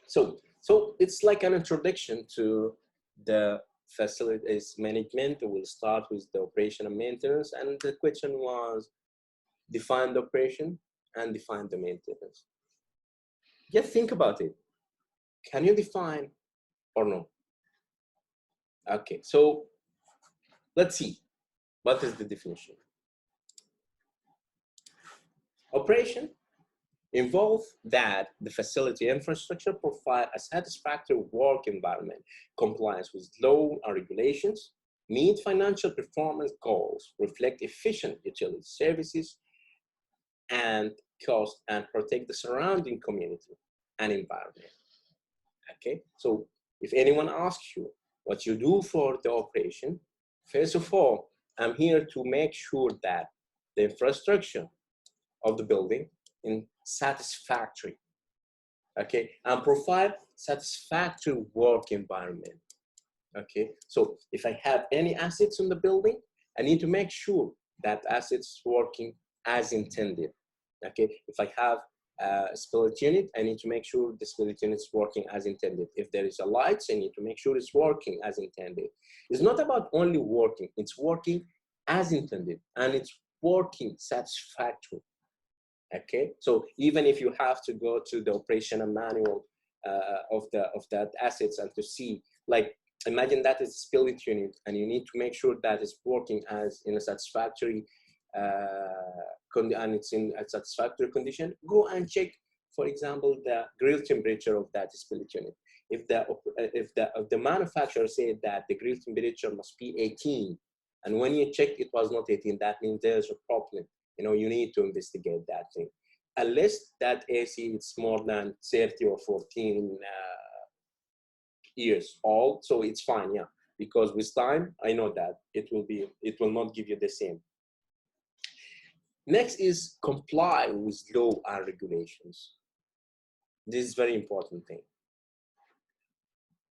So it's like an introduction to the facilities management. We'll start with the operation and maintenance, and the question was define the operation and define the maintenance. Just think about it. Can you define or no? Okay, so let's see. What is the definition? Operation involve that the facility infrastructure provide a satisfactory work environment, compliance with law and regulations, meet financial performance goals, reflect efficient utility services and cost, and protect the surrounding community and environment. Okay, so if anyone asks you what you do for the operation, first of all, I'm here to make sure that the infrastructure of the building is satisfactory, okay, and provide satisfactory work environment. Okay, so if I have any assets in the building, I need to make sure that assets working as intended. Okay, if I have a split unit, I need to make sure the split unit is working as intended. If there is a lights, I need to make sure it's working as intended. It's not about only working, it's working as intended, and it's working satisfactory. Okay, so even if you have to go to the operational manual of that assets and to see, like, imagine that is a split unit and you need to make sure that it's working as in a satisfactory and it's in a satisfactory condition, go and check, for example, the grill temperature of that split unit. If the manufacturer said that the grill temperature must be 18, and when you check it was not 18, that means there's a problem. You know, you need to investigate that thing. Unless that AC is more than 30 or 14 years old, so it's fine, yeah. Because with time, I know that it will not give you the same. Next is comply with law and regulations. This is very important thing.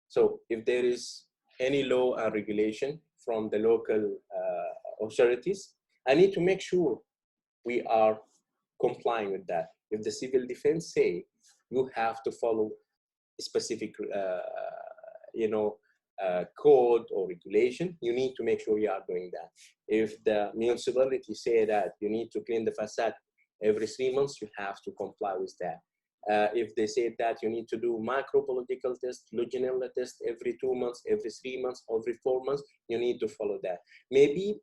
So if there is any law and regulation from the local authorities, I need to make sure we are complying with that. If the civil defense say you have to follow a specific code or regulation, you need to make sure you are doing that. If the municipality say that you need to clean the facade every 3 months, you have to comply with that. If they say that you need to do microbiological test, Legionella test every 2 months, every 3 months, every 4 months, you need to follow that. Maybe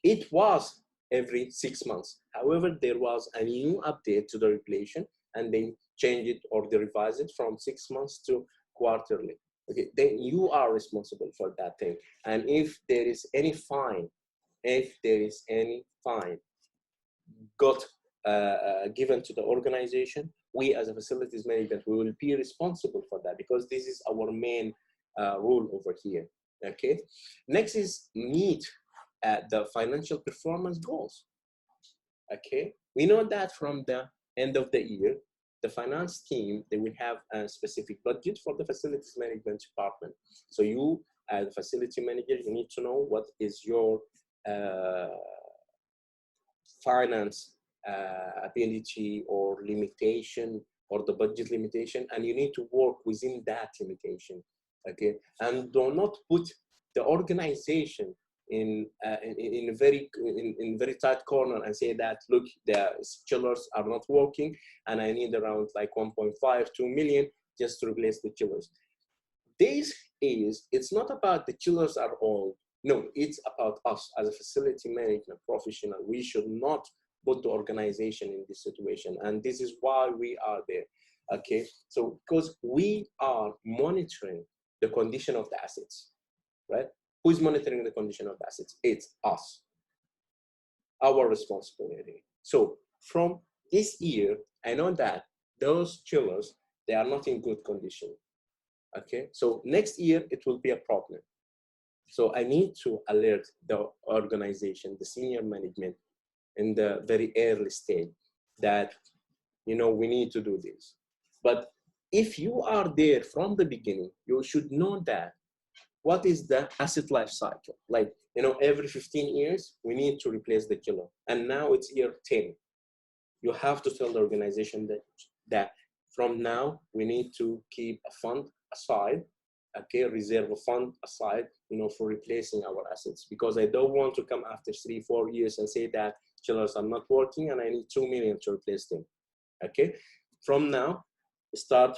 it was every 6 months. However, there was a new update to the regulation and they changed it or they revised it from 6 months to quarterly. Okay, then you are responsible for that thing. And if there is any fine, got given to the organization, we as a facilities management, we will be responsible for that, because this is our main rule over here. Okay, next is meet the financial performance goals. Okay, we know that from the end of the year, the finance team, they will have a specific budget for the facilities management department. So you, as a facility manager, you need to know what is your finance ability or limitation, or the budget limitation, and you need to work within that limitation. Okay, and do not put the organization in very tight corner and say that, look, the chillers are not working and I need around like 1.5, 2 million just to replace the chillers. It's not about the chillers are old. No, it's about us as a facility management professional. We should not put the organization in this situation, and this is why we are there. Okay, so because we are monitoring the condition of the assets, right? Who's monitoring the condition of the assets? It's us, our responsibility. So from this year, I know that those chillers, they are not in good condition. Okay, so next year it will be a problem. So I need to alert the organization, the senior management, in the very early stage that, you know, we need to do this. But if you are there from the beginning, you should know that what is the asset life cycle? Like, you know, every 15 years, we need to replace the chiller. And now it's year 10. You have to tell the organization that from now, we need to keep a fund aside, okay, reserve a fund aside, you know, for replacing our assets, because I don't want to come after 3-4 years and say that chillers are not working and I need 2 million to replace them, okay? From now, start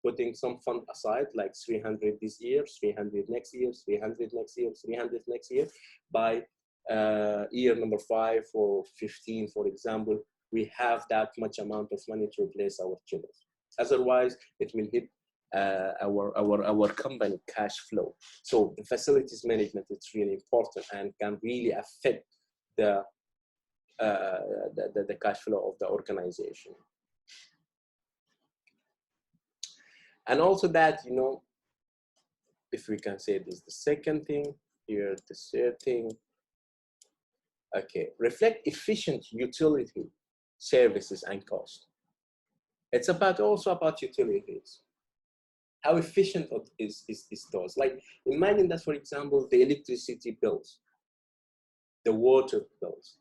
putting some fund aside, like 300 this year, 300 next year, 300 next year, 300 next year. By year number 5 or 15, for example, we have that much amount of money to replace our chillers. Otherwise, it will hit our company cash flow. So the facilities management is really important and can really affect the cash flow of the organization. And also that, you know, if we can say this, the second thing here, the third thing, okay, reflect efficient utility services and cost. It's also about utilities. How efficient is those? Like, imagine that, for example, the electricity bills, the water bills,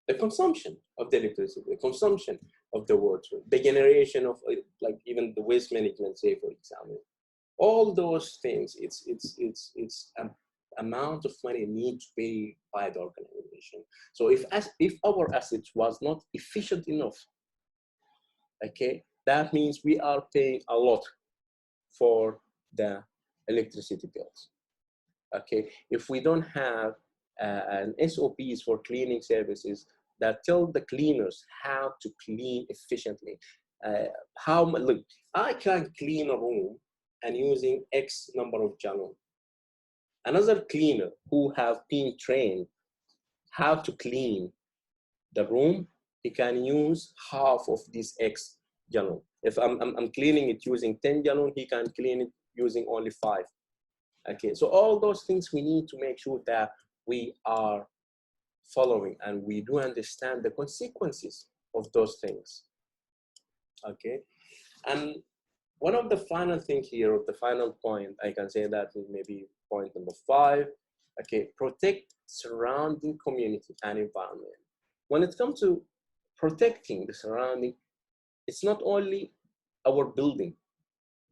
the consumption of the electricity, the consumption of the water, the generation of, like, even the waste management, say, for example. All those things, it's an amount of money need to pay by the organization. So if our assets was not efficient enough, okay, that means we are paying a lot for the electricity bills. Okay, if we don't have an SOPs for cleaning services that tell the cleaners how to clean efficiently, look, I can clean a room and using X number of gallons. Another cleaner who have been trained how to clean the room, he can use half of this X gallon. If I'm cleaning it using 10 gallons, he can clean it using only 5. Okay, so all those things we need to make sure that we are following and we do understand the consequences of those things. Okay, and one of the final thing here, or the final point, I can say that is maybe point number 5. Okay, protect surrounding community and environment. When it comes to protecting the surrounding, it's not only our building,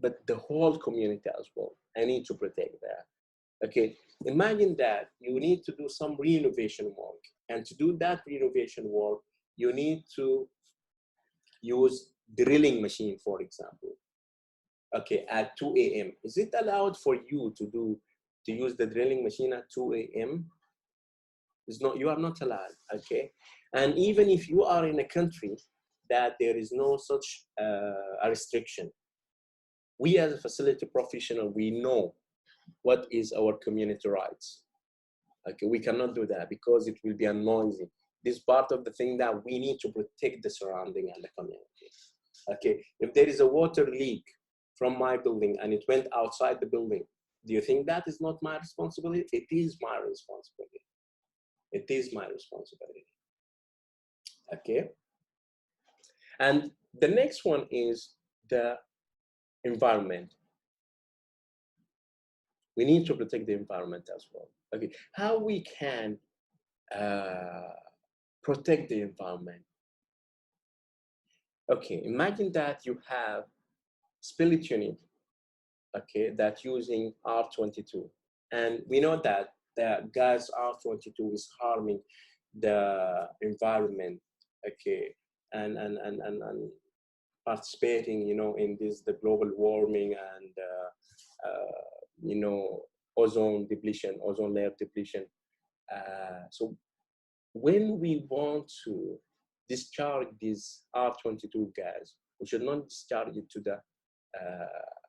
but the whole community as well. I need to protect that. Okay, imagine that you need to do some renovation work, and to do that renovation work, you need to use drilling machine, for example. Okay, at 2 a.m. Is it allowed for you to use the drilling machine at 2 a.m.? It's not, you are not allowed, okay? And even if you are in a country that there is no such a restriction, we as a facility professional, we know what is our community rights. Okay, we cannot do that because it will be noisy. This part of the thing that we need to protect the surrounding and the community. Okay, if there is a water leak from my building and it went outside the building, do you think that is not my responsibility? It is my responsibility. It is my responsibility. Okay. And the next one is the environment. We need to protect the environment as well. Okay, how we can protect the environment? Okay, imagine that you have spillage unit, okay, that's using R22, and we know that the gas R22 is harming the environment, okay, and participating, you know, in this, the global warming and you know, ozone depletion, ozone layer depletion. So when we want to discharge this R22 gas, we should not discharge it to the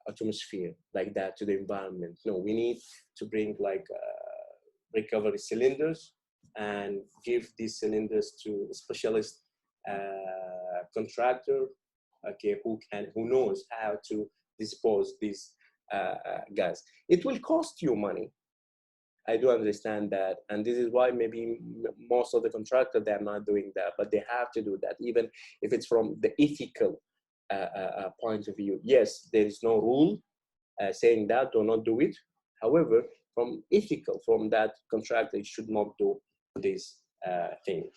atmosphere like that, to the environment. No, we need to bring like recovery cylinders and give these cylinders to a specialist contractor, okay, who knows how to dispose this gas. It will cost you money. I do understand that, and this is why maybe most of the contractors, they're not doing that, but they have to do that, even if it's from the ethical point of view. Yes, there is no rule saying that, do not do it. However, from ethical, from that contractor, should not do this thing.